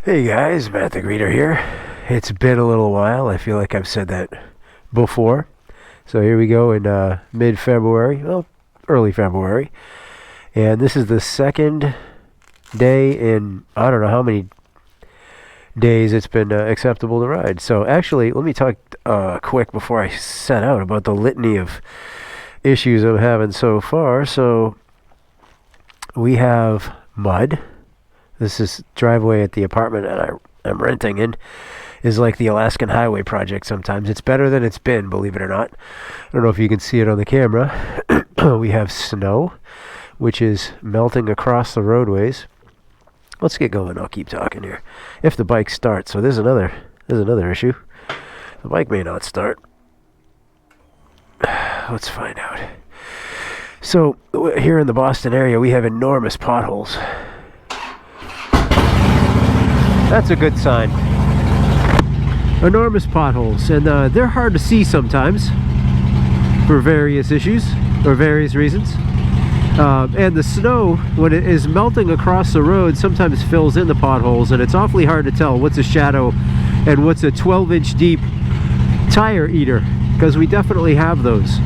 Hey guys, Matt the Greeter here. It's been a little while. I feel like I've said that before. So here we go in mid-February, well, early February. And this is the second day in, I don't know how many days it's been acceptable to ride. So actually, let me talk quick before I set out about the litany of issues I'm having so far. So we have mud. This is driveway at the apartment that I'm renting in is like the Alaskan Highway project sometimes. It's better than it's been, believe it or not. I don't know if you can see it on the camera. We have snow, which is melting across the roadways. Let's get going. I'll keep talking here. If the bike starts. So there's another issue. The bike may not start. Let's find out. So here in the Boston area, we have enormous potholes. That's a good sign. Enormous potholes, and they're hard to see sometimes for various issues or various reasons. And the snow, when it is melting across the road, sometimes fills in the potholes, and it's awfully hard to tell what's a shadow and what's a 12-inch deep tire eater, because we definitely have those.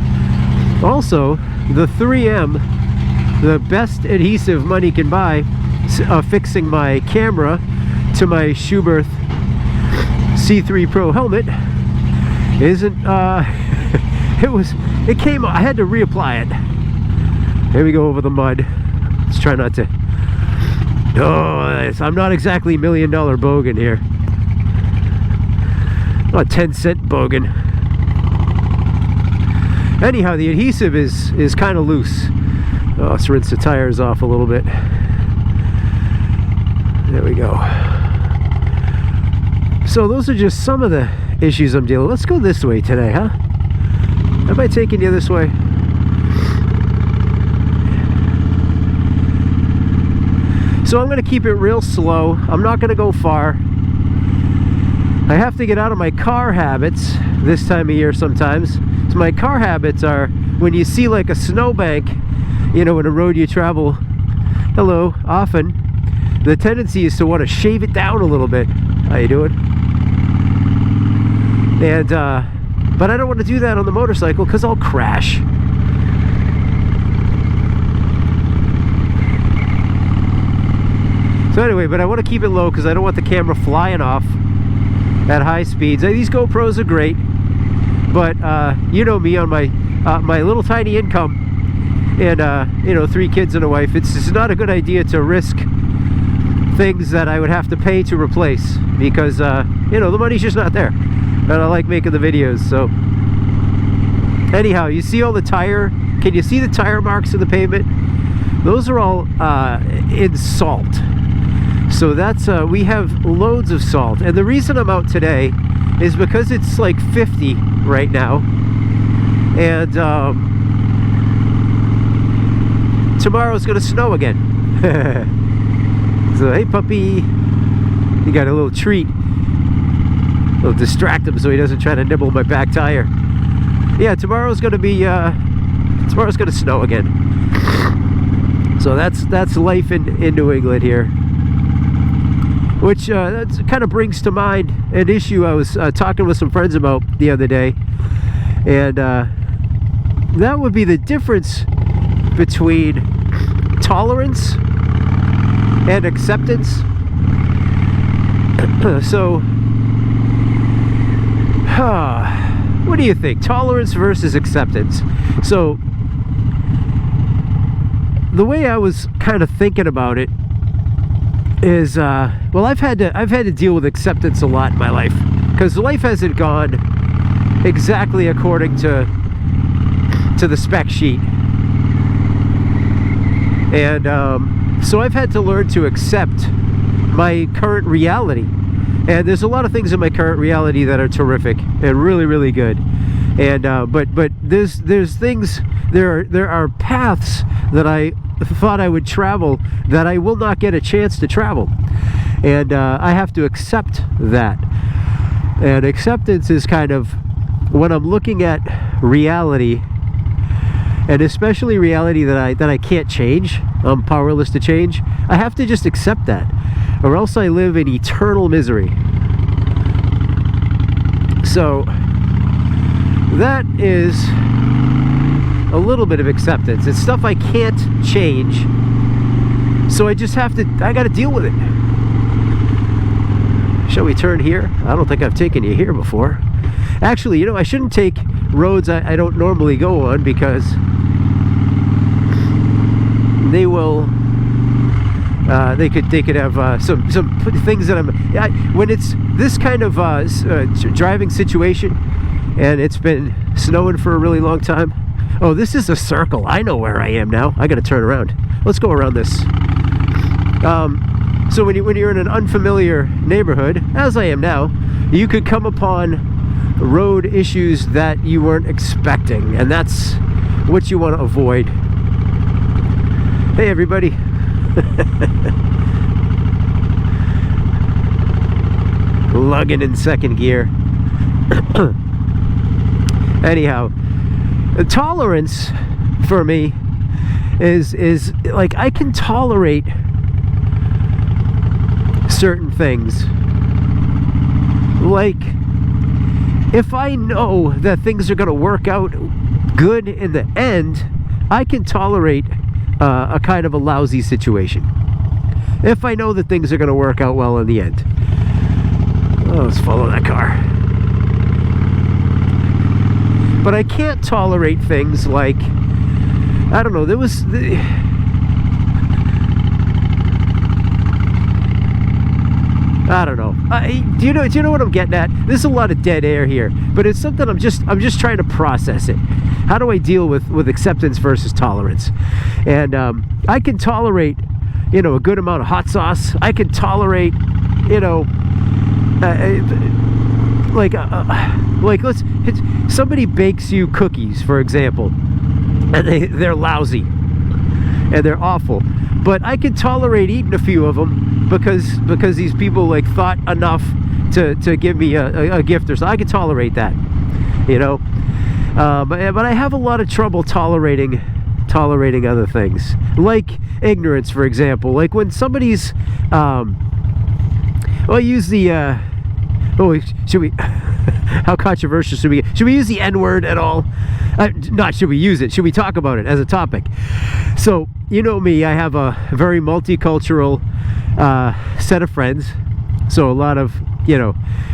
Also, the 3M, the best adhesive money can buy, fixing my camera to my Schuberth C3 Pro helmet isn't it came, I had to reapply it. Here we go over the mud. Let's try not to, I'm not exactly $1 million bogan here. A 10-cent bogan. Anyhow, the adhesive is kind of loose. Let's rinse the tires off a little bit. There we go. So those are just some of the issues I'm dealing with. Let's go this way today, huh? Am I taking you this way? So I'm going to keep it real slow. I'm not going to go far. I have to get out of my car habits this time of year sometimes. So my car habits are when you see like a snowbank, you know, in a road you travel, often, the tendency is to want to shave it down a little bit. How you doing? And but I don't want to do that on the motorcycle because I'll crash. So anyway, but I want to keep it low because I don't want the camera flying off at high speeds. These GoPros are great, but you know me on my little tiny income and you know, 3 kids and a wife. It's not a good idea to risk things that I would have to pay to replace because you know, the money's just not there, and I like making the videos. So anyhow, you see all the tire, can you see the tire marks in the pavement? Those are all in salt. So that's we have loads of salt, and the reason I'm out today is because it's like 50 right now, and tomorrow's gonna snow again. So hey puppy, you got a little treat. I'll distract him so he doesn't try to nibble my back tire. Yeah, tomorrow's gonna snow again. So that's life in New England here. Which that kind of brings to mind an issue I was talking with some friends about the other day, and that would be the difference between tolerance and acceptance. So what do you think? Tolerance versus acceptance. So the way I was kind of thinking about it is well, I've had to deal with acceptance a lot in my life because life hasn't gone exactly according to the spec sheet, and so I've had to learn to accept my current reality. And there's a lot of things in my current reality that are terrific and really, really good. And but there's things, there are paths that I thought I would travel that I will not get a chance to travel, and I have to accept that. And acceptance is kind of when I'm looking at reality, and especially reality that I can't change, I'm powerless to change. I have to just accept that. or else I live in eternal misery. So that is a little bit of acceptance. It's stuff I can't change, so I just have to, I gotta deal with it. Shall we turn here? I don't think I've taken you here before. Actually, you know, I shouldn't take roads I don't normally go on, because they will they could have some things that when it's this kind of driving situation and it's been snowing for a really long time. Oh, this is a circle. I know where I am now. I gotta turn around. Let's go around this. So when you're in an unfamiliar neighborhood, as I am now, you could come upon road issues that you weren't expecting, and that's what you want to avoid. Hey everybody. Lugging in second gear. Anyhow, tolerance for me is like, I can tolerate certain things. Like, if I know that things are going to work out good in the end, I can tolerate a kind of a lousy situation. If I know that things are going to work out well in the end. Oh, let's follow that car. But I can't tolerate things like, I don't know, there was... I don't know. Do you know what I'm getting at? There's a lot of dead air here, but it's something I'm just trying to process it. How do I deal with acceptance versus tolerance? And I can tolerate, you know, a good amount of hot sauce. I can tolerate, you know, somebody bakes you cookies, for example, and they're lousy and they're awful, but I can tolerate eating a few of them because these people like thought enough to give me a gift or so. I can tolerate that, you know. But I have a lot of trouble tolerating other things, like ignorance, for example. Like when somebody's well, use the should we how controversial should we use the N-word at all? Not should we use it, should we talk about it as a topic? So, you know me, I have a very multicultural set of friends. So a lot of, you know,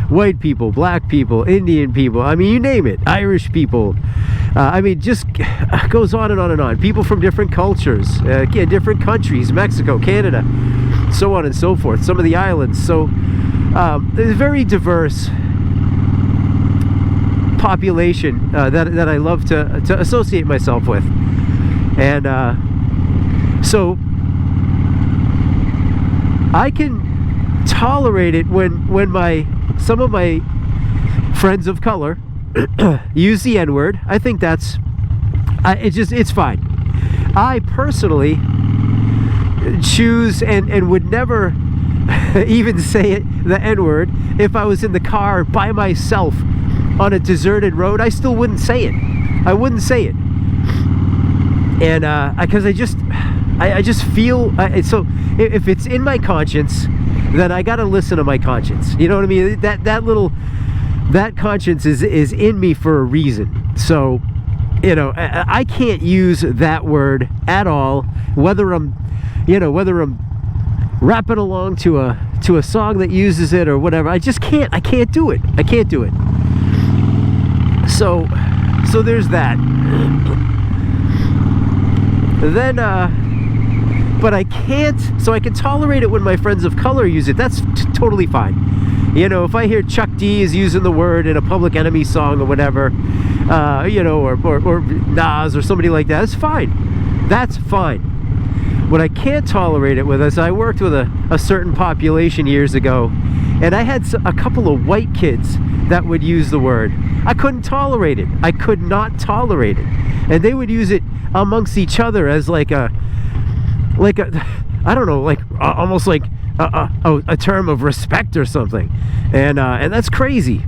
white people, black people, Indian people, I mean, you name it, Irish people, I mean, just goes on and on and on. People from different cultures, different countries, Mexico, Canada, so on and so forth, some of the islands. So there's a very diverse population that I love to associate myself with. And so I can tolerate it when some of my friends of color use the N-word. I think it's fine. I personally choose and would never even say the N-word if I was in the car by myself on a deserted road. I still wouldn't say it. I wouldn't say it. And because I just feel so if it's in my conscience, then I gotta listen to my conscience. You know what I mean? That conscience is in me for a reason. So, you know, I can't use that word at all, whether I'm rapping along to a song that uses it or whatever. I can't do it. I can't do it. So there's that. Then but I can't, so I can tolerate it when my friends of color use it. That's totally fine. You know, if I hear Chuck D is using the word in a Public Enemy song or whatever, you know, or Nas or somebody like that, it's fine. That's fine. What I can't tolerate it with is I worked with a certain population years ago, and I had a couple of white kids that would use the word. I couldn't tolerate it. I could not tolerate it. And they would use it amongst each other as like a I don't know, like almost like a term of respect or something, and that's crazy.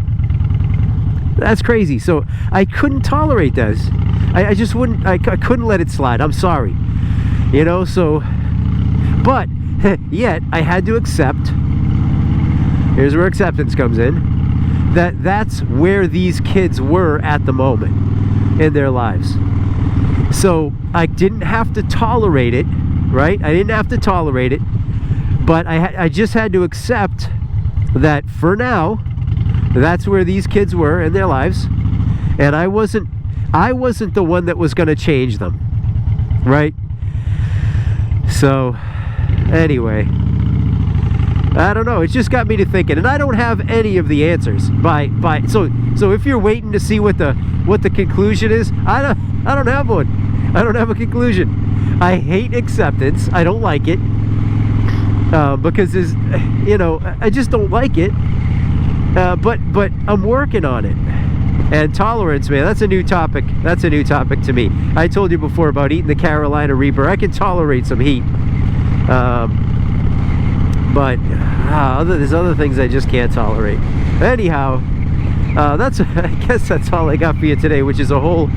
That's crazy. So I couldn't tolerate this. I just wouldn't. I couldn't let it slide. I'm sorry, you know. So, but yet I had to accept, here's where acceptance comes in, that that's where these kids were at the moment in their lives. So I didn't have to tolerate it, right? I didn't have to tolerate it, but I just had to accept that for now, that's where these kids were in their lives, and I wasn't the one that was going to change them, right? So anyway, I don't know, it just got me to thinking, and I don't have any of the answers so if you're waiting to see what the conclusion is, I don't have one. I don't have a conclusion. I hate acceptance. I don't like it, because there's, I just don't like it, but I'm working on it. And tolerance, man, that's a new topic. That's a new topic to me. I told you before about eating the Carolina Reaper. I can tolerate some heat, but there's other things I just can't tolerate. Anyhow, I guess that's all I got for you today, which is a whole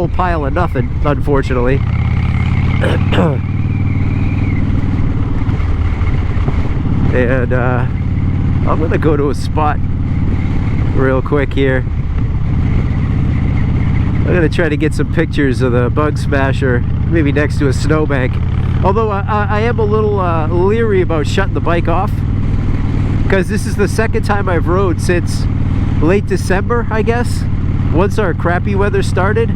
pile of nothing, unfortunately. And I'm gonna go to a spot real quick here. I'm gonna try to get some pictures of the bug smasher, maybe next to a snowbank. Although I am a little leery about shutting the bike off, because this is the second time I've rode since late December, I guess, once our crappy weather started.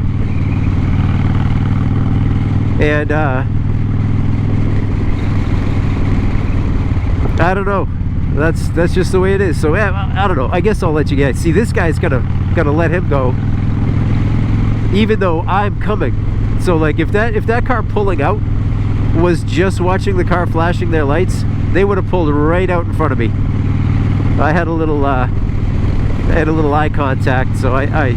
And I don't know, that's just the way it is. So I don't know, I guess I'll let you guys see. This guy's gonna let him go, even though I'm coming. So like, if that car pulling out was just watching the car flashing their lights, they would have pulled right out in front of me. I had a little eye contact, so I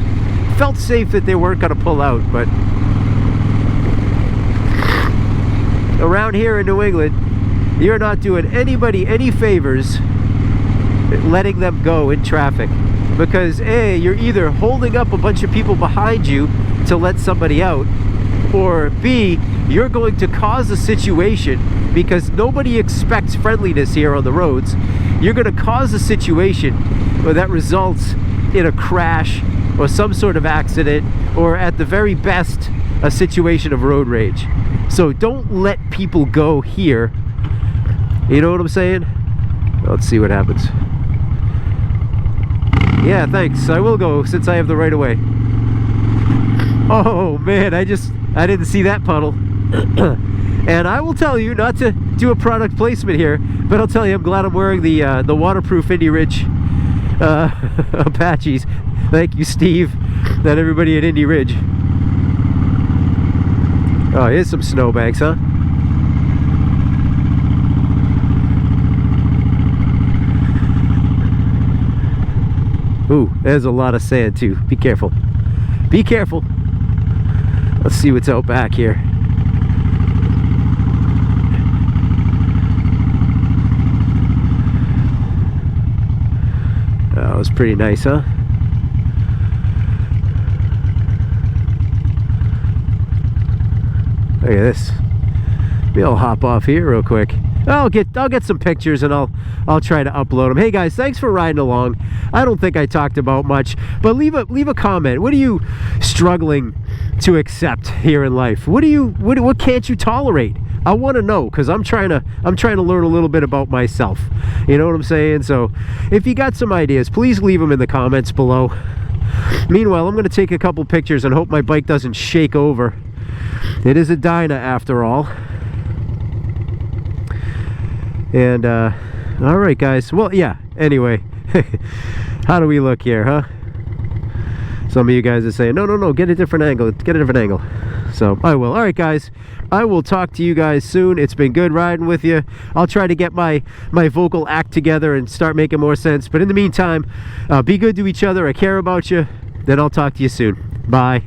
felt safe that they weren't gonna pull out. But around here in New England, you're not doing anybody any favors letting them go in traffic, because A, you're either holding up a bunch of people behind you to let somebody out, or B, you're going to cause a situation, because nobody expects friendliness here on the roads. You're going to cause a situation where that results in a crash or some sort of accident, or at the very best, a situation of road rage. So don't let people go here. You know what I'm saying? Let's see what happens. Yeah, thanks. I will go, since I have the right of way. Oh man, I didn't see that puddle. And I will tell you, not to do a product placement here, but I'll tell you, I'm glad I'm wearing the waterproof Indy Ridge Apaches. Thank you, Steve, and everybody at Indy Ridge. Oh, here's some snowbanks, huh? Ooh, there's a lot of sand too. Be careful. Be careful. Let's see what's out back here. Oh, that was pretty nice, huh? Look at this. Maybe I'll hop off here real quick. I'll get some pictures and I'll try to upload them. Hey guys, thanks for riding along. I don't think I talked about much, but leave a comment. What are you struggling to accept here in life? What can't you tolerate? I want to know, because I'm trying to learn a little bit about myself. You know what I'm saying? So if you got some ideas, please leave them in the comments below. Meanwhile, I'm going to take a couple pictures and hope my bike doesn't shake over. It is a Dyna after all. And all right guys, well, yeah, anyway, how do we look here, huh? Some of you guys are saying no, get a different angle, so I will. All right guys, I will talk to you guys soon. It's been good riding with you. I'll try to get my vocal act together and start making more sense, but in the meantime, be good to each other. I care about you. Then I'll talk to you soon. Bye.